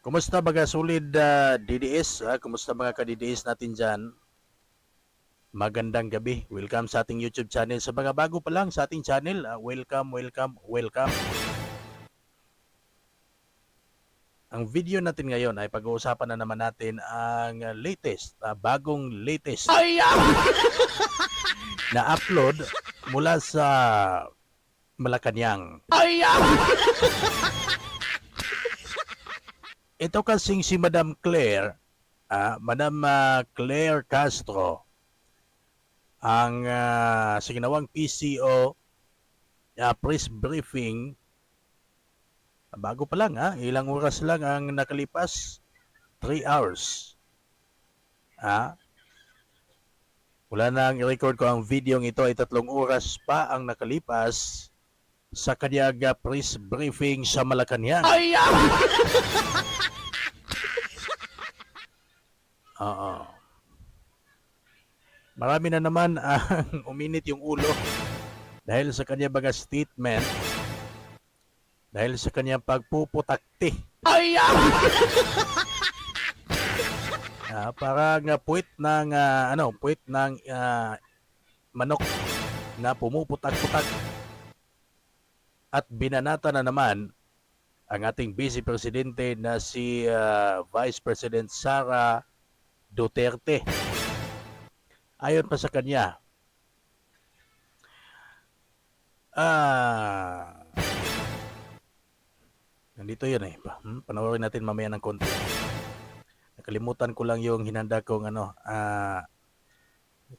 Kumusta mga solid DDS? Kumusta mga ka-DDS natin dyan? Magandang gabi. Welcome sa ating YouTube channel. Sa mga bago pa lang sa ating channel, welcome. Ang video natin ngayon ay pag-uusapan na naman natin ang bagong latest na upload mula sa Malacanang. Ito kasing si Madam Claire, Claire Castro, ang sa ginawang PCO press briefing. Bago pa lang, ilang oras lang ang nakalipas, 3 hours. Wala na ang i-record ko ang video ito ay 3 oras pa ang nakalipas sa kanyang press briefing sa Malacanang. Oo. Marami na naman ang uminit yung ulo dahil sa kanyang mga statement, dahil sa kanyang pagpuputakti. Parang puwit ng manok na pumuputak-putak. At binanata na naman ang ating Vice Presidente na si Vice President Sara Duterte. Ayon pa sa kanya, nandito yun panoorin natin mamaya ng konti. Nakalimutan ko lang yung hinanda kong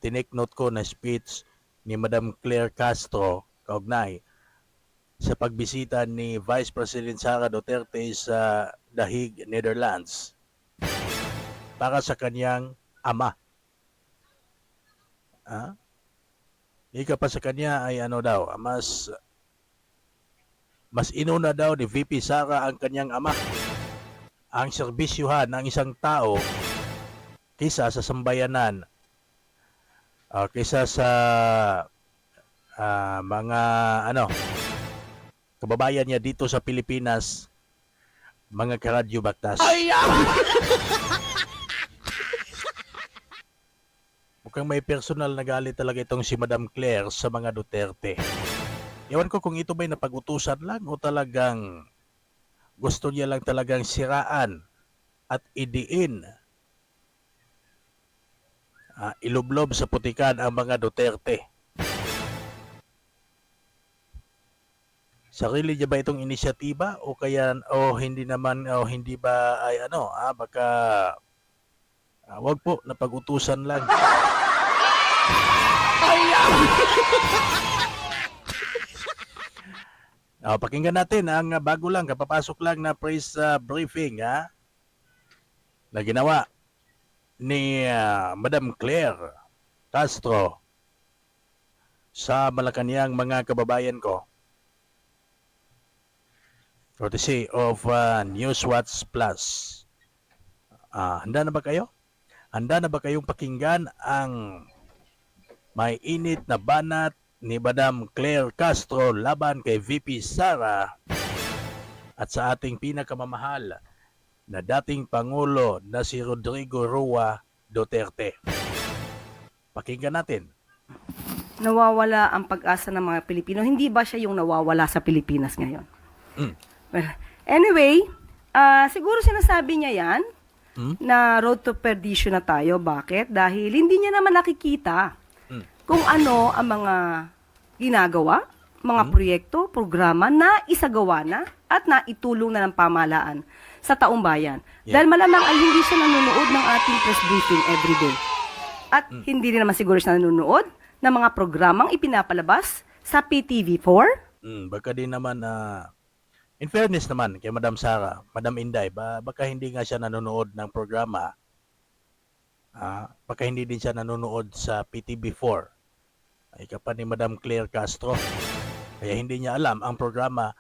tinake note ko na speech ni Madam Claire Castro kaugnay sa pagbisita ni Vice President Sara Duterte sa The Hague, Netherlands para sa kanyang ama. Ika pa sa kanya ay mas inuna daw ni VP Sara ang kanyang ama ang serbisyuhan ng isang tao kaysa sa sambayanan, kaysa sa mga kababayan niya dito sa Pilipinas, mga karadyo baktas. Mukhang may personal na galit talaga itong si Madam Claire sa mga Duterte. Ewan ko kung ito ba'y napag-utusan lang o talagang gusto niya lang talagang siraan at idiin, ilublob sa putikan ang mga Duterte. Sarili niya ba itong inisyatiba o hindi naman o hindi ba ay baka wag po, napag-utusan lang. Pakinggan natin ang bago lang, kapapasok lang na press briefing na ginawa ni Madam Claire Castro sa Malacanang, mga kababayan ko. Courtesy of Newswatch Plus. Handa na ba kayo? Handa na ba kayong pakinggan ang may init na banat ni Madam Claire Castro laban kay VP Sara at sa ating pinakamamahal na dating Pangulo na si Rodrigo Roa Duterte? Pakinggan natin. Nawawala ang pag-asa ng mga Pilipino. Hindi ba siya yung nawawala sa Pilipinas ngayon? Well, anyway, siguro sinasabi niya yan na road to perdition na tayo. Bakit? Dahil hindi niya naman nakikita kung ano ang mga ginagawa, mga proyekto, programa na isagawa na at naitulong na ng pamahalaan sa taong bayan. Yeah. Dahil malamang ay hindi siya nanonood ng ating press briefing everyday. At hindi rin naman siguro siya nanonood ng mga programang ipinapalabas sa PTV4. Baka din naman, in fairness naman kay Madam Sara, Madam Inday, baka hindi nga siya nanonood ng programa. Baka hindi din siya nanonood sa PTV4. Ay kapan ni Madam Claire Castro. Kaya hindi niya alam ang programa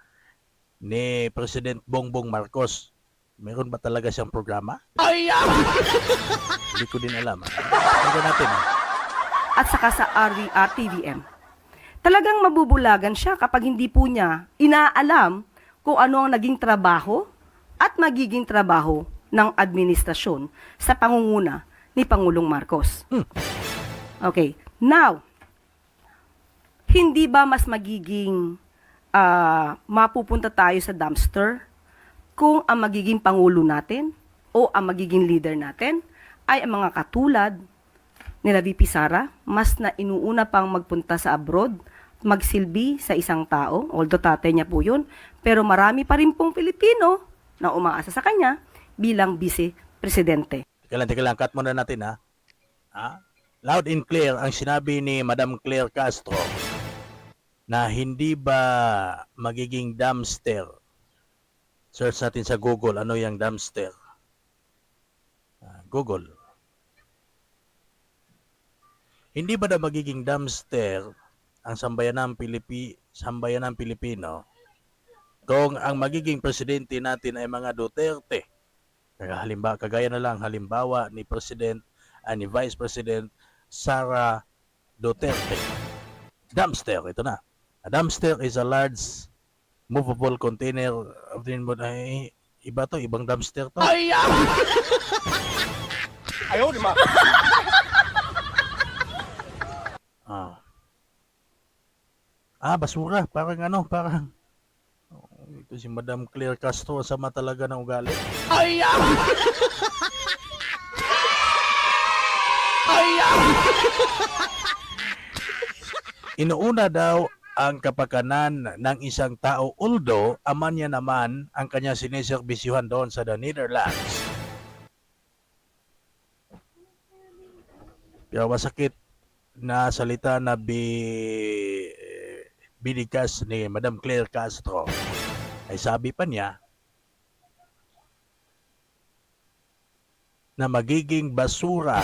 ni President Bongbong Marcos. Meron ba talaga siyang programa? Hindi ko din alam. Tingnan natin. At saka sa RTVM. Talagang mabubulagan siya kapag hindi po niya inaalam kung ano ang naging trabaho at magiging trabaho ng administrasyon sa pangunguna ni Pangulong Marcos. Okay. Now, hindi ba mas magiging mapupunta tayo sa dumpster kung ang magiging Pangulo natin o ang magiging leader natin ay ang mga katulad nila VP Sara, mas na inuuna pang magpunta sa abroad, magsilbi sa isang tao, although tatay niya po yun, pero marami pa rin pong Pilipino na umaasa sa kanya bilang vice-presidente. Teka lang, cut muna natin ha. Loud and clear ang sinabi ni Madam Claire Castro na hindi ba magiging dumpster. Search natin sa Google, ano yung dumpster? Google. Hindi ba na magiging dumpster ang sambayanang Pilipino kung ang magiging presidente natin ay mga Duterte? Kagaya na lang halimbawa ni ni Vice President Sara Duterte. Dumpster, ito na. A dumpster is a large movable container of the iba to, ibang dumpster to. Ayaw, di ba? Basura. Parang ito si Madam Claire Castro, sama talaga ng ugali. Inuuna daw ang kapakanan ng isang tao, although aman niya naman ang kanya siniserbisyuhan doon sa the Netherlands. Pero masakit na salita na binigas ni Madam Claire Castro ay sabi pa niya na magiging basura.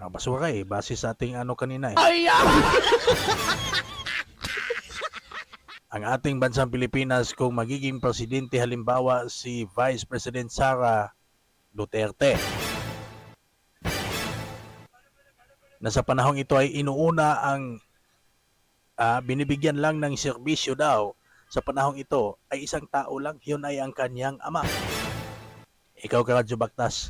Basura base sa ating kanina ang ating bansang Pilipinas kung magiging presidente halimbawa si Vice President Sara Duterte. Na sa panahong ito ay inuuna ang binibigyan lang ng serbisyo daw sa panahong ito ay isang tao lang, yun ay ang kanyang ama. Ikaw, Karadyo Baktas,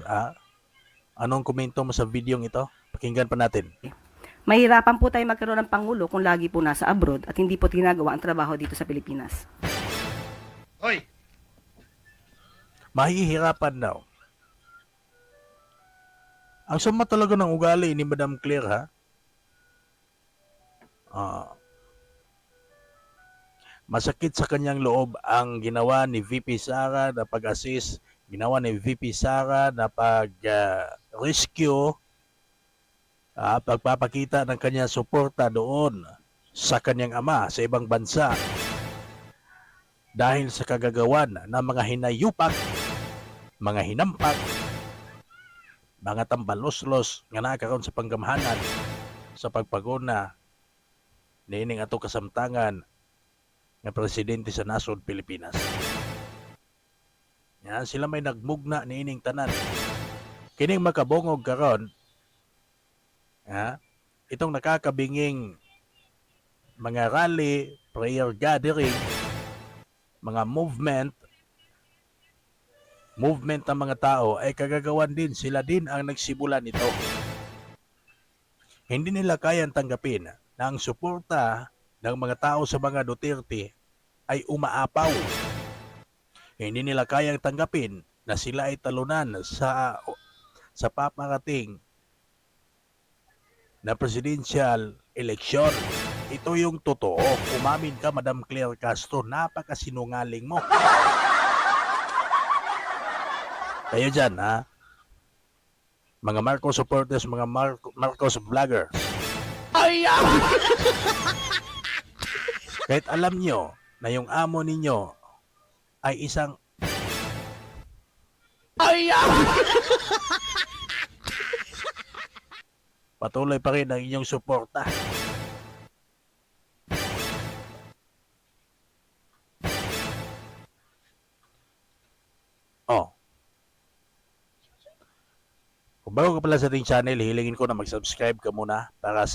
anong komento mo sa videong ito? Pakinggan pa natin. Mahirapan po tayo magkaroon ng Pangulo kung lagi po nasa abroad at hindi po ginagawa ang trabaho dito sa Pilipinas. Hoy! Mahihirapan daw. Ang sama talaga ng ugali ni Madam Claire, ha? Masakit sa kanyang loob ang ginawa ni VP Sara na pag-assist, ginawa ni VP Sara na pag-rescue, pagpapakita ng kanyang suporta doon sa kanyang ama sa ibang bansa dahil sa kagagawan ng mga hinayupak, mga hinampak, mga tambaloslos nga nakaroon sa panggamhanan sa pagpaguna niining ato kasamtangan nga presidente sa nasod Pilipinas. Yan, sila may nagmugna niining tanan. Kining makabungog karon, itong nakakabinging mga rally, prayer gathering, mga movement ng mga tao ay kagagawan din, sila din ang nagsimulan nito. Hindi nila kayang tanggapin na ang suporta ng mga tao sa mga Duterte ay umaapaw. Hindi nila kayang tanggapin na sila ay talunan sa paparating na presidential election. Ito yung totoo. Umamin ka, Madam Claire Castro, napakasinungaling mo. Kayo dyan, mga Marcos supporters, mga Marcos vloggers. Kahit alam nyo na yung amo ninyo ay isang patuloy pa rin ang inyong suporta. Kung bago ka pala sa ating channel, hilingin ko na mag-subscribe ka muna para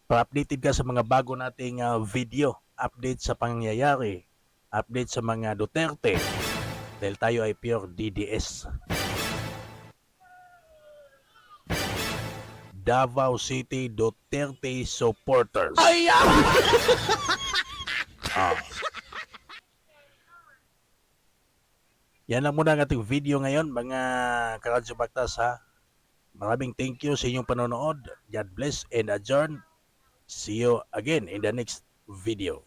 updated ka sa mga bago nating video, update sa pangyayari update sa mga Duterte dahil tayo ay pure DDS. Davao City Duterte supporters. Ah. Yan lang muna ang ating video ngayon, mga Karadyo Baktas, ha. Maraming thank you sa inyong panonood. God bless and adjourn. See you again in the next video.